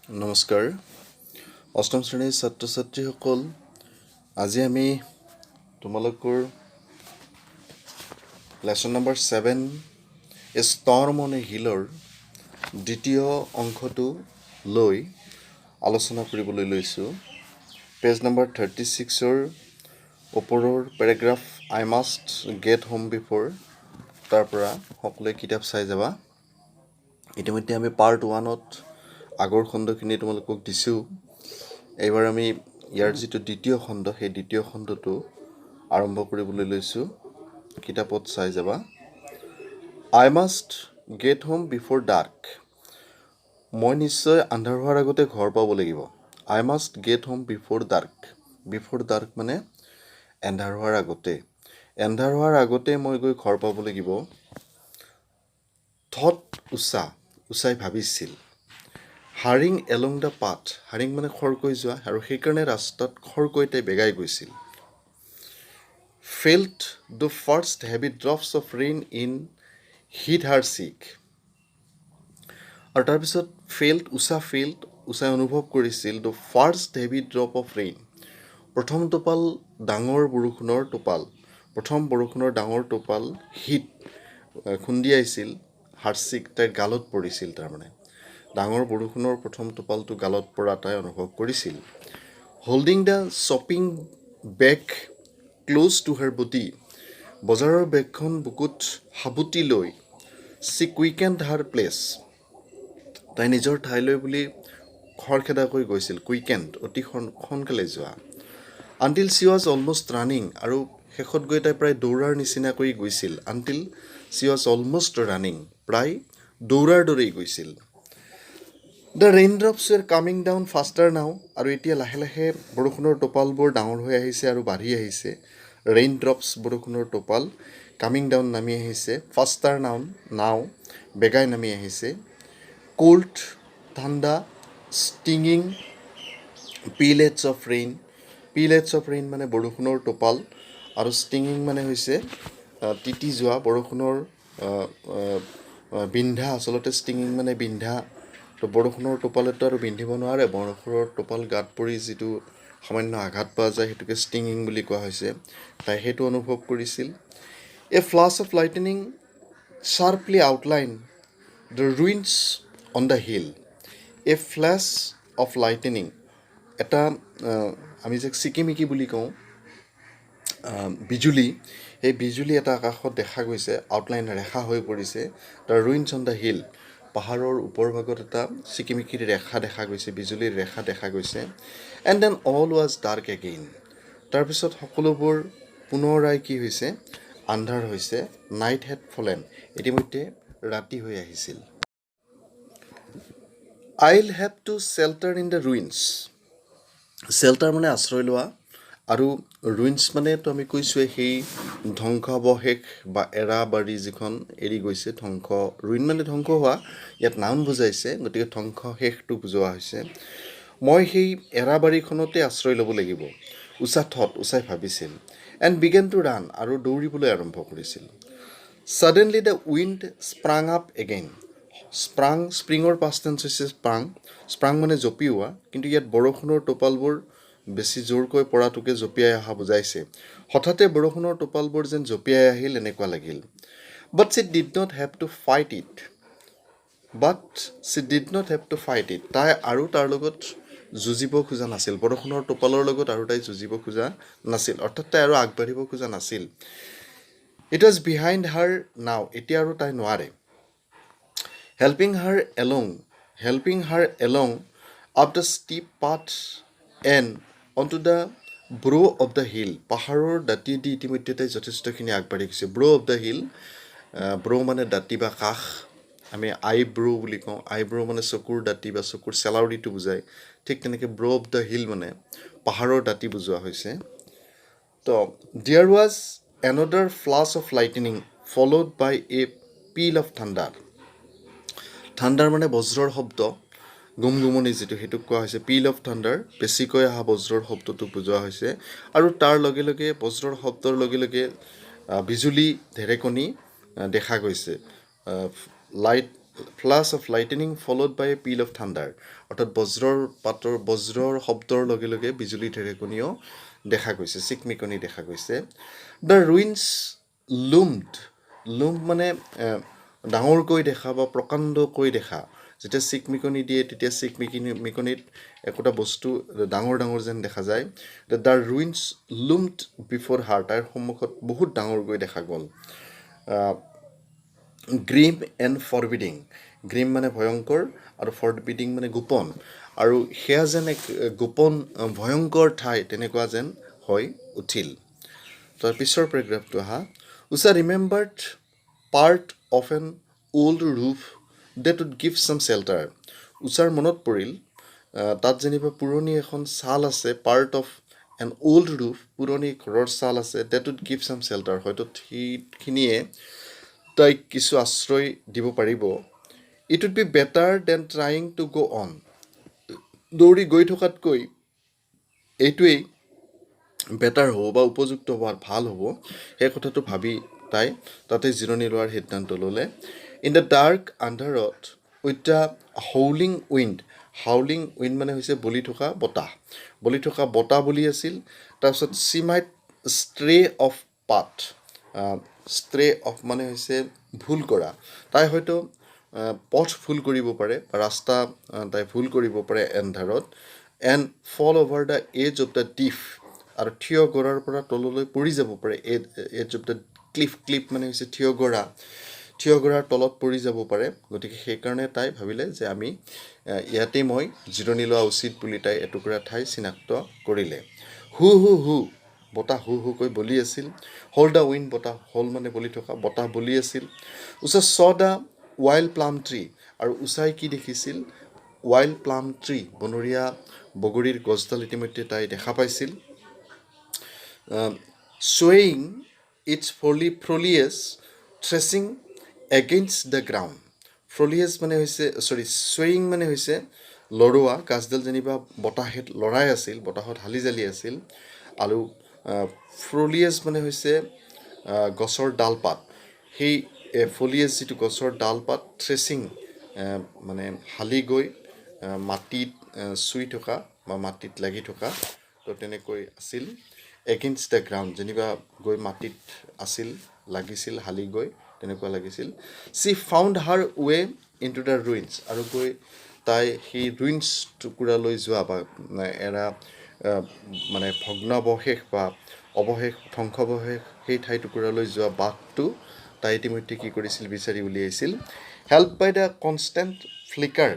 নমস্কাৰ অষ্টম শ্ৰেণীৰ ছাত্ৰ ছাত্ৰীসকল আজি আমি তোমালোকৰ lesson number 7 a storm on a হিলৰ দ্বিতীয় অংশটো লৈ আলোচনা কৰিবলৈ লৈছোঁ পেজ নম্বৰ 36ৰ ওপৰৰ পেৰাগ্ৰাফ আই মাষ্ট গেট হোম বিফোৰ তাৰ পৰা সকলোৱে কিতাপ চাই যাবা ইতিমধ্যে আমি পাৰ্ট 1ত আগৰ খণ্ডখিনি তোমালোকক দিছোঁ এইবাৰ আমি ইয়াৰ যিটো দ্বিতীয় খণ্ড সেই দ্বিতীয় খণ্ডটো আৰম্ভ কৰিবলৈ লৈছোঁ কিতাপত চাই যাবা I must get home before dark মই নিশ্চয় আন্ধাৰ হোৱাৰ আগতে ঘৰ পাব লাগিব I must get home before dark মানে এন্ধাৰ হোৱাৰ আগতে মই গৈ ঘৰ পাব লাগিব থট উষাই ভাবিছিল হাৰিং এলং দ্য পাথ হাৰিং মানে খৰকৈ যোৱা আৰু সেইকাৰণে ৰাস্তাত খৰকৈ তাই বেগাই গৈছিল felt the first heavy drops of rain in hit her cheek আৰু তাৰপিছত উষাই অনুভৱ কৰিছিল the first heavy drop of rain প্ৰথম বৰষুণৰ ডাঙৰ টোপাল হিট খুন্দিয়াইছিল হাৰ্চিক তাইৰ গালত পৰিছিল তাৰমানে ডাঙৰ বৰষুণৰ প্ৰথম টোপালটো গালত পৰা তাই অনুভৱ কৰিছিল holding the shopping bag close to her body বজাৰৰ বেগখন বুকুত সাবুতি লৈ চি কুইকেণ্ড হাৰ প্লেচ তাই নিজৰ ঠাইলৈ বুলি খৰখেদাকৈ গৈছিল কুইকেণ্ড অতি সোনকালে যোৱা until she was almost running আৰু শেষত গৈ তাই প্ৰায় দৌৰাৰ নিচিনাকৈ গৈছিল until she was almost running প্ৰায় দৌৰাৰ দৰেই গৈছিল the rain drops were coming down faster now আৰু এতিয়া লাহে লাহে বৰষুণৰ টোপালবোৰ ডাঙৰ হৈ আহিছে আৰু বাঢ়ি আহিছে ৰেইন ড্ৰপছ বৰষুণৰ টোপাল কামিং ডাউন নামি আহিছে ফাষ্টাৰ নাও বেগাই নামি আহিছে কোল্ড ঠাণ্ডা ষ্টিঙিং পিলেটছ অফ ৰেইন মানে বৰষুণৰ টোপাল আৰু ষ্টিঙিং মানে হৈছে তিতি যোৱা বৰষুণৰ বিন্ধা আচলতে ষ্টিঙিং মানে বিন্ধা তো বৰষুণৰ টোপালেতো আৰু বিন্ধিব নোৱাৰে বৰষুণৰ টোপাল গাত পৰি যিটো সামান্য আঘাত পোৱা যায় সেইটোকে ষ্টিঙিং বুলি কোৱা হৈছে তাই সেইটো অনুভৱ কৰিছিল a flash of lightning sharply outline the ruins on the hill a flash of lightning এটা আমি যে চিকিমিকি বুলি কওঁ বিজুলী সেই বিজুলী এটা আকাশত দেখা গৈছে আউটলাইন ৰেখা হৈ পৰিছে the ruins on the hill পাহাৰৰ ওপৰ ভাগত এটা চিকিমিকিৰ ৰেখা দেখা গৈছে বিজুলীৰ ৰেখা দেখা গৈছে and then all was dark again তাৰপিছত সকলোবোৰ পুনৰাই কি হৈছে আন্ধাৰ হৈছে নাইট হেড ফলেন ইতিমধ্যে ৰাতি হৈ আহিছিল আইল হেভ টু শেল্টাৰ ইন দ্য ৰুইনছ শেল্টাৰ মানে আশ্ৰয় লোৱা আৰু ৰুইনছ মানেতো আমি কৈছোঁৱে সেই ধ্বংসাৱশেষ বা এৰাবাৰী যিখন এৰি গৈছে ৰুইন মানে ধ্বংস হোৱা ইয়াত নাউন বুজাইছে গতিকে ধ্বংসাৱশেষটো বুজোৱা হৈছে মই সেই এৰাবাৰীখনতে আশ্ৰয় ল'ব লাগিব উষাই ভাবিছিল এণ্ড বিগেন টু ৰান আৰু দৌৰিবলৈ আৰম্ভ কৰিছিল suddenly the wind sprang up again স্প্ৰিঙৰ পাষ্ট টেন্স হৈছে স্প্ৰাং মানে জঁপিওৱা কিন্তু ইয়াত বৰষুণৰ টোপালবোৰ বেছি জোৰকৈ পৰাটোকে জঁপিয়াই অহা বুজাইছে হঠাতে বৰষুণৰ টোপালবোৰ যেন জঁপিয়াই আহিল এনেকুৱা লাগিল but she did not have to fight it তাই আৰু তাৰ লগত যুঁজিব খোজা নাছিল বৰষুণৰ টোপালৰ লগত আৰু তাই যুঁজিব খোজা নাছিল অৰ্থাৎ তাই আৰু আগবাঢ়িব খোজা নাছিল ইট ৱাজ বিহাইণ্ড হাৰ নাও এতিয়া আৰু তাই নোৱাৰে helping her along up the steep path and onto the brow of the hill পাহাৰৰ দাঁতি দি ইতিমধ্যে তাই যথেষ্টখিনি আগবাঢ়ি গৈছে ব্ৰ' অফ দ্য হিল ব্ৰ' মানে দাঁতি বা কাষ আমি আইব্ৰ' বুলি কওঁ আইব্ৰ' মানে চকুৰ দাঁতি বা চকুৰ চেলাউৰিটো বুজায় ঠিক তেনেকৈ ব্ৰ' অফ দ্য হিল মানে পাহাৰৰ দাঁতি বুজোৱা হৈছে তো there was another flash of lightning followed by a peal of thunder মানে বজ্ৰৰ শব্দ গুমগুমনি যিটো সেইটোক কোৱা হৈছে পিল অফ থাণ্ডাৰ বেছিকৈ অহা বজ্ৰৰ শব্দটোক বুজোৱা হৈছে আৰু তাৰ লগে লগে বজ্ৰৰ শব্দৰ লগে লগে বিজুলী ঢেৰেকনি দেখা গৈছে flash of lightning followed by a peal of thunder অৰ্থাৎ বজ্ৰৰ শব্দৰ লগে লগে বিজুলী ঢেৰেকনিও দেখা গৈছে, চিকমিকনি দেখা গৈছে। দ্য ৰুইনছ লুম্ড মানে ডাঙৰকৈ দেখা বা প্ৰকাণ্ডকৈ দেখা। যেতিয়া চিকমিকনি দিয়ে তেতিয়া চিকমিকনিত একোটা বস্তু ডাঙৰ ডাঙৰ যেন দেখা যায়। দ্য ৰুইনছ লুম্ড বিফ'ৰ হাৰ, তাইৰ সন্মুখত বহুত ডাঙৰকৈ দেখা গ'ল। গ্ৰীম এণ্ড ফৰবিডিং, গ্ৰীম মানে ভয়ংকৰ আৰু ফৰবিডিং মানে গোপন, আৰু সেয়া যেন এক গোপন ভয়ংকৰ ঠাই তেনেকুৱা যেন হৈ উঠিল। তাৰ পিছৰ পেৰাগ্ৰাফটো আহা। Usha remembered part of an old roof that would give some shelter. উষাৰ মনত পৰিল তাত যেনিবা পুৰণি এখন ছাল আছে, part of an old roof, পুৰণি ঘৰৰ ছাল আছে, that would give some shelter, হয়তো সেইখিনিয়ে তাইক কিছু আশ্ৰয় দিব পাৰিব। It would be better than trying to go' on, দৌৰি গৈ থকাতকৈ এইটোৱেই বেটাৰ হ'ব বা উপযুক্ত হোৱাত ভাল হ'ব, সেই কথাটো ভাবি তাই তাতে জিৰণি লোৱাৰ সিদ্ধান্ত ল'লে। ইন দ্য ডাৰ্ক, আন্ধাৰত, with the howling wind, howling wind মানে হৈছে বলি থকা বতাহ বলি আছিল। তাৰপিছত she might stray off path, stray off মানে হৈছে ভুল কৰা, তাই হয়তো পথ ভুল কৰিব পাৰে বা ৰাস্তা তাই ভুল কৰিব পাৰে এন্ধাৰত। And fall over the edge of the ডিফ, আৰু থিয় গৰাৰ পৰা তললৈ পৰি যাব পাৰে। এজ অফ দ্য ক্লিফ মানে হৈছে থিয় গৰাৰ তলত পৰি যাব পাৰে। গতিকে সেইকাৰণে তাই ভাবিলে যে আমি ইয়াতে মই জিৰণি লোৱা উচিত বুলি তাই এটুকুৰা ঠাই চিনাক্ত কৰিলে। হু বতাহ হুকৈ বলি আছিল। হল দ্য উইণ্ড, বতাহ হল মানে বলি থকা, বতাহ বলি আছিল। উষা চ দ্য ৱাইল্ড প্লাম ট্ৰী, আৰু উষাই কি দেখিছিল? ৱাইল্ড প্লাম ট্ৰী, বনৰীয়া বগৰীৰ গছডাল ইতিমধ্যে তাই দেখা পাইছিল। swaying its foliage threshing against the ground, foliage মানে হৈছে swaying মানে হৈছে লৰোৱা, গছডাল যেনিবা বতাহত লৰাই আছিল, বতাহত হালি জালি আছিল। আৰু ফলিয়েজ মানে হৈছে গছৰ ডালপাত, সেই ফলিয়েজ যিটো গছৰ ডালপাত, থ্ৰেছিং মানে হালি গৈ মাটিত চুই থকা বা মাটিত লাগি থকা, তো তেনেকৈ আছিল। এগেইনষ্ট দ্য গ্ৰাউণ্ড, যেনিবা গৈ মাটিত আছিল, লাগিছিল, হালি গৈ তেনেকুৱা লাগিছিল। She found her way into the ruins, আৰু গৈ তাই সেই ৰুইনছ টুকুৰালৈ যোৱা বা এৰা মানে ভগ্নাৱশেষ বা ধ্বংসাৱশেষ সেই ঠাই টুকুৰালৈ যোৱা বাটটো তাই ইতিমধ্যে কি কৰিছিল? বিচাৰি উলিয়াইছিল। Help by the constant flicker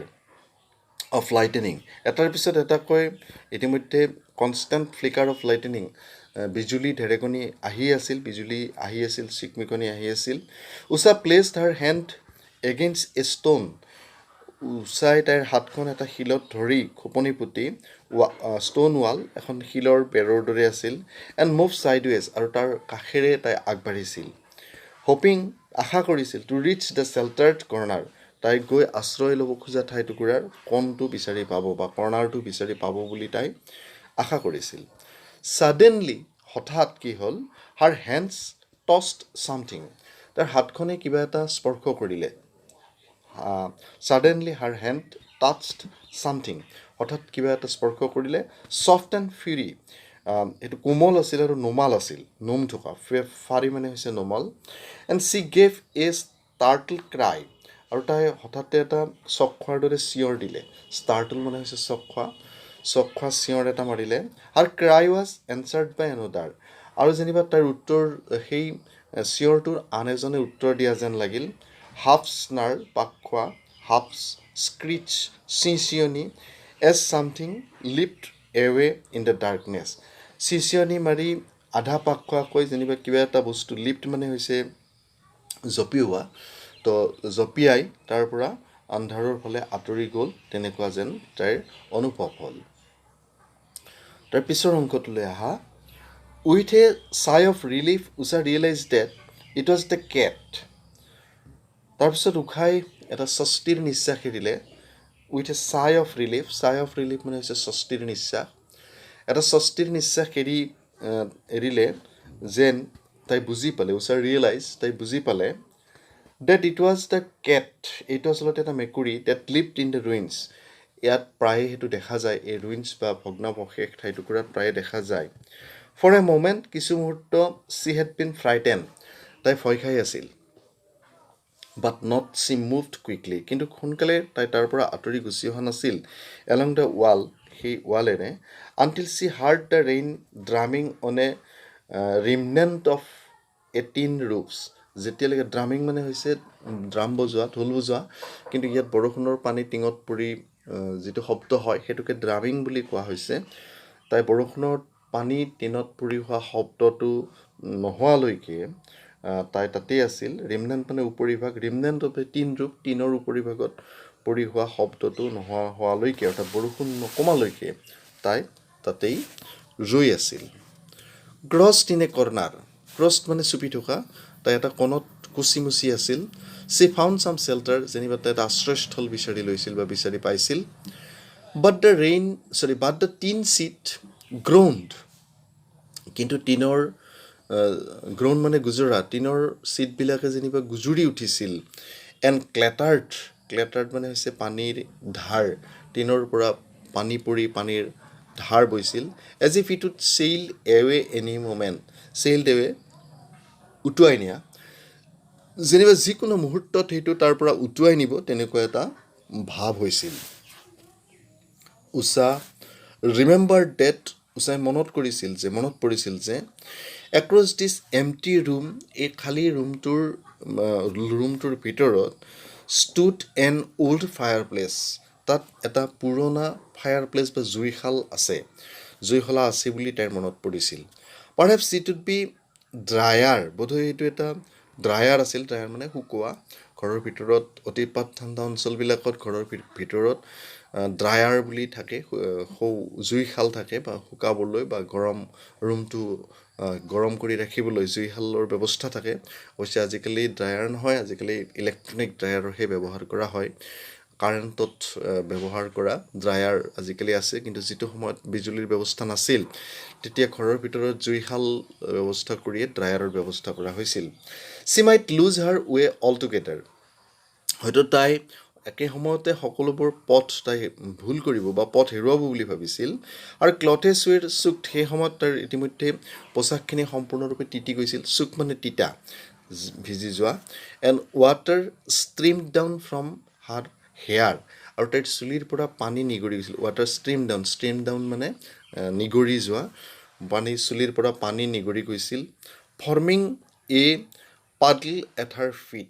of lightning, এটাৰ পিছত এটাকৈ ইতিমধ্যে কনষ্টেণ্ট ফ্লিকাৰ অফ লাইটেনিং, বিজুলী ঢেৰেকনি আহি আছিল, চিকমিকনি আহি আছিল। Usha placed her hand against a stone, উষাই তাইৰ হাতখন এটা শিলত ধৰি খোপনি পুতি, ষ্ট'ন ৱাল, এখন শিলৰ বেৰৰ দৰে আছিল। এণ্ড মুভ ছাইডৱেজ, আৰু তাৰ কাষেৰে তাই আগবাঢ়িছিল। হোপিং, আশা কৰিছিল, টু ৰিচ দ্য শেল্টাৰ্ড কৰ্ণাৰ, তাই গৈ আশ্ৰয় ল'ব খোজা ঠাই টুকুৰাৰ কণটো বিচাৰি পাব বা কৰ্ণাৰটো বিচাৰি পাব বুলি তাই আশা কৰিছিল। ছাডেনলি, হঠাৎ কি হ'ল? হাৰ হেণ্ডছ টছড ছামথিং, তাৰ হাতখনে কিবা এটা স্পৰ্শ কৰিলে। ছাডেনলি হাৰ হেণ্ড টাচড ছামথিং, হঠাৎ কিবা এটা স্পৰ্শ কৰিলে। ছফ্ট এণ্ড ফিউৰি, এইটো কোমল আছিল আৰু নোমাল আছিল, নোম থকা, ফাৰি মানে হৈছে নোমাল। And she gave a startle cry, আৰু তাই হঠাতে এটা চক খোৱাৰ দৰে চিঞৰ দিলে। ষ্টাৰ্টল মানে হৈছে চক খোৱা চিঞৰ এটা মাৰিলে। হাৰ ক্ৰাই ৱাজ এনচাৰ্ড বাই এনডাৰ, আৰু যেনিবা তাইৰ উত্তৰ, সেই চিঞৰটোৰ আন এজনে উত্তৰ দিয়া যেন লাগিল। হাফ স্নাৰ, পাক খোৱা, হাফ স্ক্ৰিচ, চিঞনি, as something lift away in the darkness, চিঞনি মাৰি আধা পাক খোৱাকৈ যেনিবা কিবা এটা বস্তু, লিফ্ট মানে হৈছে জঁপিওৱা, তো জঁপিয়াই তাৰ পৰা আন্ধাৰৰ ফালে আঁতৰি গ'ল, তেনেকুৱা যেন তাইৰ অনুভৱ হ'ল। তাৰ পিছৰ অংশটোলৈ আহা। With a sigh of relief Usha realise that it was the cat, তাৰপিছত উষাই এটা স্বস্তিৰ নিশ্বাস এৰিলে। With a sigh of relief মানে হৈছে স্বস্তিৰ নিশ্বাস, এটা স্বস্তিৰ নিশ্বাস এৰিলে যেন তাই বুজি পালে, উষা ৰিয়েলাইজ, তাই বুজি পালে that it was the cat, এইটো আচলতে এটা মেকুৰী that lived in the ruins. ইয়াত প্ৰায়ে সেইটো দেখা যায়, এই ৰুইন্স বা ভগ্নাৱশেষ ঠাইটুকুৰাত প্ৰায়ে দেখা যায়. For a moment, কিছু মুহূৰ্ত she had been frightened, তাই ভয় খাই আছিল. But not she moved quickly, কিন্তু সোনকালে তাই তাৰ পৰা আঁতৰি গুচি অহা নাছিল. Along the wall, সেই ৱালেৰে, until she heard the rain drumming on a remnant of 18 roofs. যেতিয়ালৈকে ড্ৰামিং মানে হৈছে ড্ৰাম বজোৱা, ঢোল বজোৱা, কিন্তু ইয়াত বৰষুণৰ পানী টিঙত পৰি যিটো শব্দ হয় সেইটোকে ড্ৰামিং বুলি কোৱা হৈছে. তাই বৰষুণৰ পানী টিনত পৰি হোৱা শব্দটো নোহোৱালৈকে তাই তাতেই আছিল. ৰিমনেণ্ট মানে উপৰিভাগ, ৰিমনেণ্ট অফ টিন ৰূপ, টিনৰ উপৰিভাগত পৰি হোৱা শব্দটো নোহোৱা হোৱালৈকে, অৰ্থাৎ বৰষুণ নকমালৈকে তাই তাতেই ৰৈ আছিল. ক্ৰছড ইন এ কৰ্নাৰ, ক্ৰছড মানে চুপি থকা, তাই এটা কণত কুচি মুচি আছিল. চি ফাউণ্ড চাম চেল্টাৰ, যেনিবা তাই এটা আশ্ৰয়স্থল বিচাৰি লৈছিল বা বিচাৰি পাইছিল. বাট দ্য টিন চিট গ্ৰ'ণ্ড, কিন্তু টিনৰ গ্ৰ'ন মানে গুজৰা, টিনৰ চিটবিলাকে যেনিবা গুজৰি উঠিছিল. এণ্ড ক্লেটাৰ্ড মানে হৈছে পানীৰ ধাৰ, টিনৰ পৰা পানী পৰি পানীৰ ধাৰ বৈছিল. As if it would sail away any moment, sail away উটুৱাই নিয়া, যেনিবা যিকোনো মুহূৰ্তত সেইটো তাৰ পৰা উটুৱাই নিব, তেনেকুৱা এটা ভাৱ হৈছিল. উষা ৰিমেম্বাৰ ডেট, উষাই মনত পৰিছিল যে এক্ৰছ দিছ এমটি ৰুম, এই খালী ৰুমটোৰ ভিতৰত stood N old fire place, তাত এটা পুৰণা ফায়াৰ প্লেচ বা জুইশলা আছে বুলি তাইৰ মনত পৰিছিল. পাৰহেপছ ইট উড বি ড্ৰায়াৰ, বোধহয় এইটো এটা ড্ৰায়াৰ আছিল. ড্ৰায়াৰ মানে শুকোৱা, ঘৰৰ ভিতৰত অতিপাত ঠাণ্ডা অঞ্চলবিলাকত ঘৰৰ ভিতৰত ড্ৰায়াৰ বুলি থাকে, জুইশাল থাকে বা শুকাবলৈ বা ৰুমটো গৰম কৰি ৰাখিবলৈ জুইশালৰ ব্যৱস্থা থাকে. অৱশ্যে আজিকালি ড্ৰায়াৰ নহয়, আজিকালি ইলেক্ট্ৰনিক ড্ৰায়াৰহে ব্যৱহাৰ কৰা হয়. কাৰেণ্টত ব্যৱহাৰ কৰা ড্ৰায়াৰ আজিকালি আছে, কিন্তু যিটো সময়ত বিজুলীৰ ব্যৱস্থা নাছিল তেতিয়া ঘৰৰ ভিতৰত জুইশাল ব্যৱস্থা কৰিয়ে ড্ৰায়াৰৰ ব্যৱস্থা কৰা হৈছিল. চি মাইট লুজ হাৰ ৱে অল টুগেডাৰ, হয়তো তাই একে সময়তে সকলোবোৰ পথ তাই ভুল কৰিব বা পথ হেৰুৱাব বুলি ভাবিছিল. আৰু ক্লথে চুৱেৰ চুক্ট, সেই সময়ত তাইৰ ইতিমধ্যে পোচাকখিনি সম্পূৰ্ণৰূপে তিতি গৈছিল. চুক মানে তিতা, ভিজি যোৱা. And water stream down from her hair, আৰু তাইৰ চুলিৰ পৰা পানী নিগৰি গৈছিল. ৱাটাৰ ষ্ট্ৰীম ডাউন মানে নিগৰি যোৱা, চুলিৰ পৰা পানী নিগৰি গৈছিল. Forming a puddle at her feet,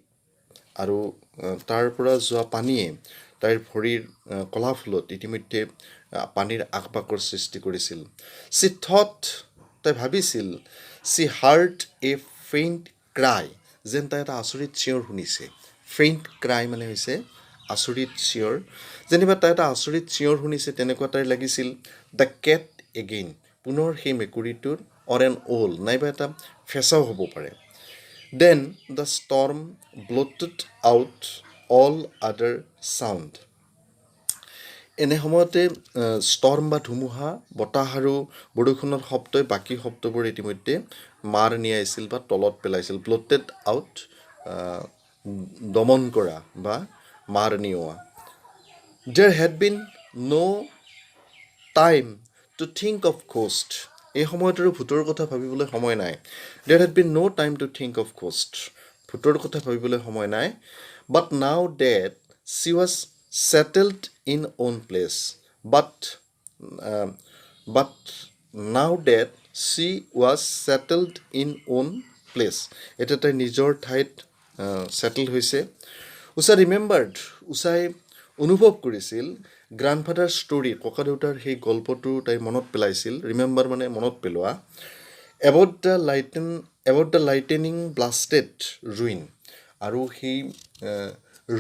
আৰু তাৰ পৰা যোৱা পানীয়ে তাইৰ ভৰিৰ কলাফুলত ইতিমধ্যে পানীৰ আকপাকৰ সৃষ্টি কৰিছিল. চি থট, তাই ভাবিছিল, চি হাৰ্ড এ ফেইণ্ট ক্ৰাই, যেন তাই এটা আচৰিত চিঞৰ শুনিছে. ফেইণ্ট ক্ৰাই মানে হৈছে আচৰিত চিঞৰ, যেনিবা তাই এটা আচৰিত চিঞৰ শুনিছে তেনেকুৱা তাইৰ লাগিছিল. দ্য কেট এগেইন, পুনৰ সেই মেকুৰীটোৰ, অৰ এন অল, নাইবা এটা ফেঁচাও হ'ব পাৰে. Then the storm blotted out all other sound, এনে সময়তে ষ্টৰ্ম বা ধুমুহা, বতাহ আৰু বৰষুণৰ শব্দই বাকী শব্দবোৰ ইতিমধ্যে মাৰ নিয়াইছিল বা তলত পেলাইছিল. ব্লটেড আউট, দমন কৰা বা মাৰ নিওৱা. There had been no' time to think of ghost, এই সময়ত আৰু ভূতৰ কথা ভাবিবলৈ সময় নাই. There had been no' time to think of ghost, ভূতৰ কথা ভাবিবলৈ সময় নাই. But now that she was settled in one place, but now that she was settled in one place, এতিয়া তাই নিজৰ ঠাইত ছেটেল হৈছে. উষা ৰিমেম্বাৰ্ড, উষাই অনুভৱ কৰিছিল গ্ৰাণ্ডফাদাৰ ষ্টৰী, ককা দেউতাৰ সেই গল্পটো তাই মনত পেলাইছিল. ৰিমেম্বাৰ মানে মনত পেলোৱা. এবাউট দ্য লাইটেনিং ব্লাষ্টেড ৰুইন, আৰু সেই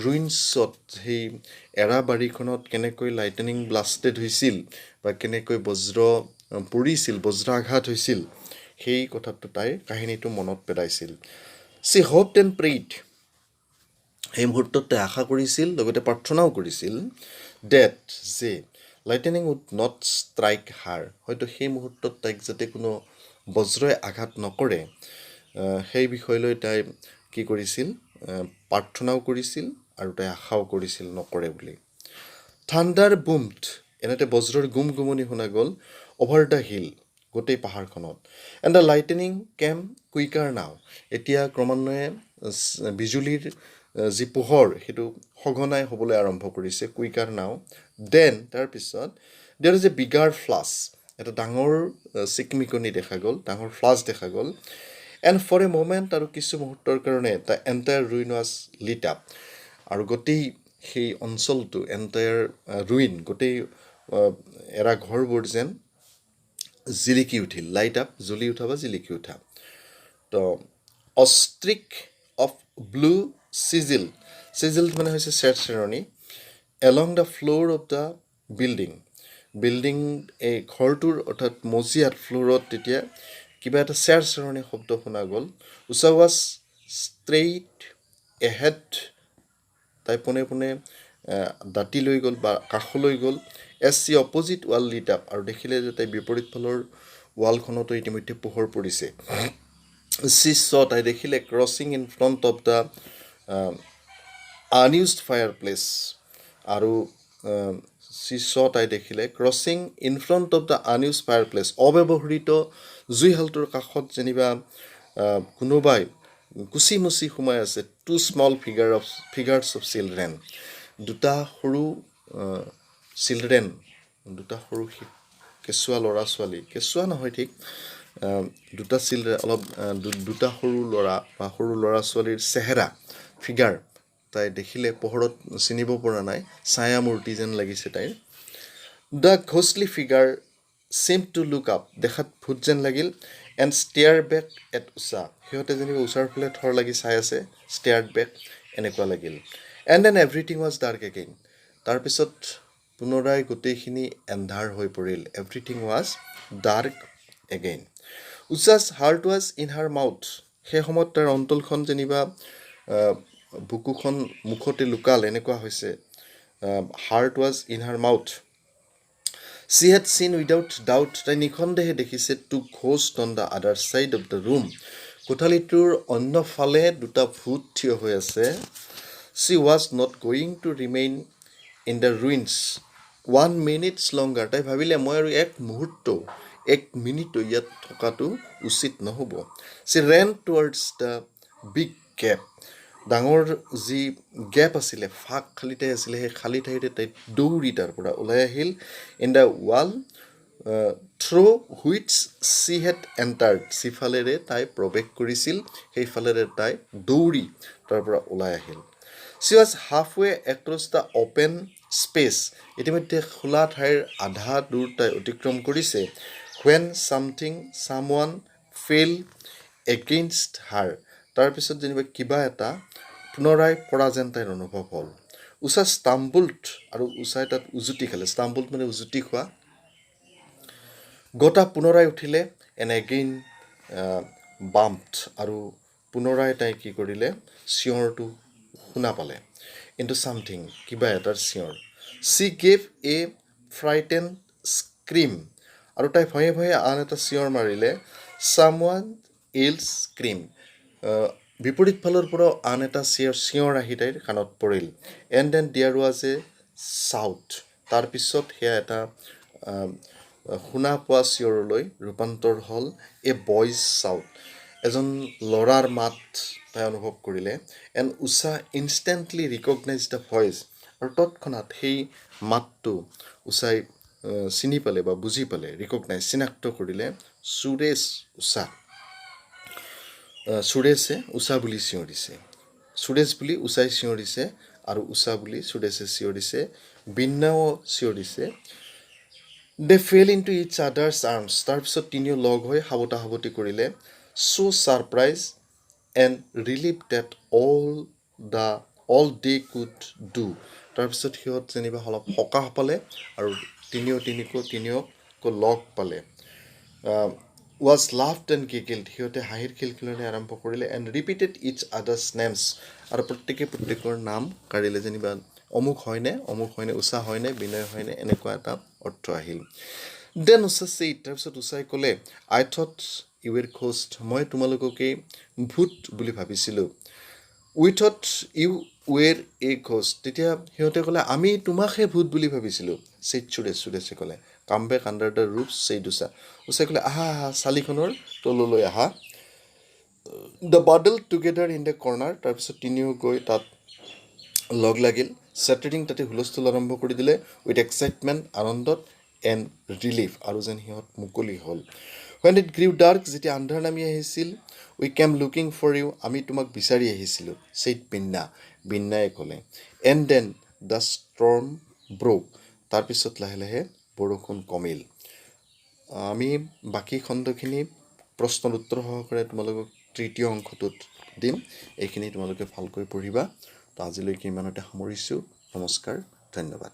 ৰুইনছত, সেই এৰাবাৰীখনত কেনেকৈ লাইটেনিং ব্লাষ্টেড হৈছিল বা কেনেকৈ বজ্ৰ পৰিছিল, বজ্ৰাঘাত হৈছিল, সেই কথাটো তাই কাহিনীটো মনত পেলাইছিল. চি হোপড এণ্ড প্ৰেইড, সেই মুহূৰ্তত তাই আশা কৰিছিল, লগতে প্ৰাৰ্থনাও কৰিছিল, ডেট, যে লাইটেনিং উড নট ষ্ট্ৰাইক হাৰ, হয়তো সেই মুহূৰ্তত তাইক যাতে কোনো বজ্ৰই আঘাত নকৰে, সেই বিষয়লৈ তাই কি কৰিছিল, প্ৰাৰ্থনাও কৰিছিল আৰু তাই আশাও কৰিছিল নকৰে বুলি। থাণ্ডাৰ বুমড, এনেতে বজ্ৰৰ গুমগুমনি শুনা গ'ল অভাৰ দ্য হিল, গোটেই পাহাৰখনত। এণ্ড দ্য লাইটেনিং কেম কুইকাৰ নাও, এতিয়া ক্ৰমান্বয়ে বিজুলীৰ যি পোহৰ সেইটো সঘনাই হ'বলৈ আৰম্ভ কৰিছে, কুইকাৰ নাও। দেন তাৰপিছত দেৰ ইজ এ বিগাৰ ফ্লাছ, এটা ডাঙৰ চিকমিকনি দেখা গ'ল, ডাঙৰ ফ্লাছ দেখা গ'ল। এণ্ড ফৰ এ মমেণ্ট, আৰু কিছু মুহূৰ্তৰ কাৰণে the entire ruin was lit up, আৰু গোটেই সেই অঞ্চলটো এণ্টায়াৰ ৰুইন, গোটেই এৰা ঘৰবোৰ যেন জিলিকি উঠিল। লাইট আপ, জ্বলি উঠা বা জিলিকি উঠা। তো অষ্ট্ৰিক অফ ব্লু চিজিল, চিজিল মানে হৈছে চেৰচেৰণি, along the floor of the building, building এই ঘৰটোৰ অৰ্থাৎ মজিয়াত ফ্ল'ৰত তেতিয়া কিবা এটা চেৰচেৰণি শব্দ শুনা গ'ল। উষা ৱাজ ষ্ট্ৰেইট এহেড, তাই পোনে পোনে দাঁতি লৈ গ'ল বা কাষলৈ গ'ল। S C opposite wall Litt up, আৰু দেখিলে যে তাই বিপৰীত ফালৰ ৱালখনতো ইতিমধ্যে পোহৰ পৰিছে। চি চ, তাই দেখিলে crouching in front of the unused fireplace, আৰু চি চ, তাই দেখিলে crouching in front of the unused fireplace, অব্যৱহৃত জুইশালটোৰ কাষত যেনিবা কোনোবাই কুচি মুচি সোমাই আছে। Two small figures of children, দুটা সৰু চিলড্ৰেন, দুটা সৰু কেঁচুৱা ল'ৰা ছোৱালী, কেঁচুৱা নহয় ঠিক, দুটা চিলড্ৰেন, অলপ দুটা সৰু ল'ৰা বা সৰু ল'ৰা ছোৱালীৰ চেহেৰা, ফিগাৰ তাই দেখিলে, পোহৰত চিনিব পৰা নাই, ছায়া মূৰ্তি যেন লাগিছে তাইৰ। The ghostly figure seem to look up, দেখাত ভূত যেন লাগিল। And stare back at Usha, সিহঁতে যেনিবা উষাৰ ফালে থৰ লাগি চাই আছে, ষ্টেয়াৰ্ড বেক এনেকুৱা লাগিল। And then everything was dark again, তাৰপিছত পুনৰাই গোটেইখিনি এন্ধাৰ হৈ পৰিল। Everything was dark again. Usha's heart was in her mouth, সেই সময়ত তাৰ অন্তলখন যেনিবা বুকুখন মুখতে লুকাল, এনেকুৱা হৈছে। Heart was in her mouth. She had seen without doubt, তাই নিঃসন্দেহে দেখিছে two ghost on the other side of the room, কোঠালিটোৰ অন্য ফালে দুটা ভূত থিয় হৈ আছে। She was not going to remain in the ruins 1 minute longer, তাই ভাবিলে মই আৰু এক মিনিটো ইয়াত থকাটো উচিত নহ'ব। She ran towards the big gap, ডাঙৰ যি গেপ আছিলে, ফাঁক খালী ঠাই আছিলে, সেই খালী ঠাইতে তাই দৌৰি তাৰ পৰা ওলাই আহিল। In the wall through which she had entered, সিফালেৰে তাই প্ৰৱেশ কৰিছিল, সেইফালেৰে তাই দৌৰি তাৰ পৰা ওলাই আহিল। She was halfway across the open space, ইতিমধ্যে খোলা ঠাইৰ আধা দূৰ তাই অতিক্ৰম কৰিছে। When someone fell against her, তাৰপিছত যেনিবা কিবা এটা পুনৰাই পৰা যেন তাইৰ অনুভৱ হ'ল। উষা ষ্টাম্বুল্ড, আৰু উষাই তাত উজুতি খালে, ষ্টাম্বুল্ড মানে উজুতি খোৱা। গটা পুনৰাই উঠিলে, এণ্ড এগেইন বাম্পড, আৰু পুনৰাই তাই কি কৰিলে, চিঞৰটো শুনা পালে। ইনটু ছামথিং, কিবা এটাৰ চিঞৰ। চি গেভ এ ফ্ৰাইটেন স্ক্ৰীম, আৰু তাই ভয়ে ভয়ে আন এটা চিঞৰ মাৰিলে। ছামৱান এল্ছ স্ক্ৰীম, বিপৰীত ফালৰ পৰাও আন এটা চিঞৰ আহি তাইৰ কাণত পৰিল। And then there was a shout, তাৰপিছত সেয়া এটা শুনা পোৱা চিঞৰলৈ ৰূপান্তৰ হ'ল এ বইজ চাউট, এজন ল'ৰাৰ মাত তাই অনুভৱ কৰিলে। And Usha instantly recognise the voice, আৰু তৎক্ষণাত সেই মাতটো উষাই চিনি পালে বা বুজি পালে, ৰিকগনাইজ চিনাক্ত কৰিলে। সুৰেশ উষা, সুৰেশে উষা বুলি চিঞৰিছে, সুৰেশ বুলি উষাই চিঞৰিছে, আৰু উষা বুলি সুৰেশে চিঞৰিছে, বিন্যাও চিঞৰিছে। They fell into its others arms, তাৰপিছত তিনিও লগ হৈ সাৱতা সাৱতি কৰিলে। So' surprise and relief that all they could do, তাৰপিছত সিহঁত যেনিবা অলপ সকাহ পালে, আৰু তিনিওকো লগ পালে। ৱাজ লাভড এণ্ড গিগিল্ড, সিহঁতে হাঁহিৰ খিলখিলনি আৰম্ভ কৰিলে। And repeated its others names, আৰু প্ৰত্যেকৰ নাম কাঢ়িলে, যেনিবা অমুক হয়নে, উষা হয়নে, বিনয় হয়নে, এনেকুৱা এটা অৰ্থ আহিল। দেন উষা ছেইড, তাৰপিছত উষাই ক'লে, আই থট ইউ ৱেৰ ঘোষ্ট, মই তোমালোককেই ভূত বুলি ভাবিছিলোঁ। উই থট ইউ ৱেৰ এ ঘোষ্ট। তেতিয়া সিহঁতে ক'লে আমি তোমাকহে ভূত বুলি ভাবিছিলোঁ। ছেইড সুৰেশে ক'লে come back under the roof said Usha. উষাই ক'লে আহা চালিখনৰ তললৈ আহা। The huddle together in the corner. তাৰপিছত তিনিও গৈ তাত লগ লাগিল। ছেটাৰিং তাতে হুলস্থুল আৰম্ভ কৰি দিলে উইথ এক্সাইটমেণ্ট, আনন্দত এণ্ড ৰিলিফ, আৰু যেন সিহঁত মুকলি হ'ল। ৱেন ইট গ্ৰিউ ডাৰ্ক, যেতিয়া আন্ধাৰ নামি আহিছিল, we came looking for you, আমি তোমাক বিচাৰি আহিছিলোঁ, ছেইড বিন্নাই ক'লে। And then the storm broke, তাৰপিছত লাহে লাহে বৰষুণ কমিল। আমি বাকী খণ্ডখিনি প্ৰশ্নৰ উত্তৰ সহকাৰে তোমালোকক তৃতীয় অংশটোত দিম। এইখিনি তোমালোকে ভালকৈ পঢ়িবা। তো আজিলৈকে ইমানতে সামৰিছোঁ। নমস্কাৰ, ধন্যবাদ।